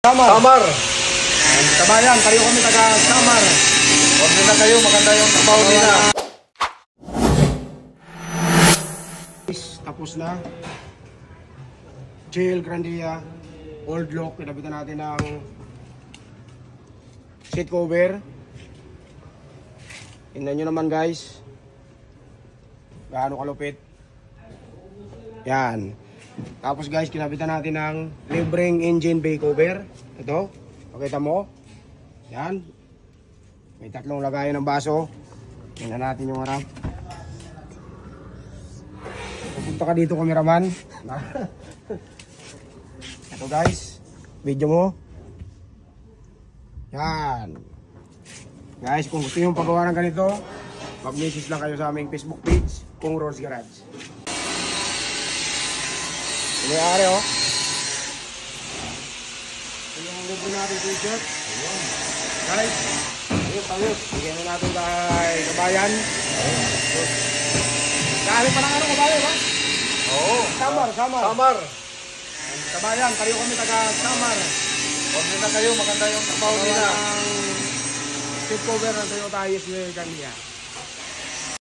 Samar. Kabayan, tayo kami taga Samar. Order na kayo, maganda yung trabaho nila. Tapos na. JL Grandia, old lock, pinabitan natin ng seat cover. Tingnan nyo naman guys, gaano kalupit. Yan. Tapos guys, kinabitan natin ng libreng engine bay cover. Ito, pakita mo. Yan. May tatlong lagayan ng baso. Tingnan natin yung harap. Pupunta ka dito, cameraman. Ito guys, video mo. Yan. Guys, kung gusto nyo pagawa ng ganito, mag-message lang kayo sa aming Facebook page, Kung Rolls Garage. Mayari oh. Ito yung libre natin t-shirt. Guys, ayun pangit. Bigyan na natin kay kabayan. Dahil pa ng ano kabayan ba? Oo. Samar. Samar. Kabayan, tayo kami taga Samar. Order na kayo, maganda yung trabaho nila. Seat cover ng Toyota IS Grandia.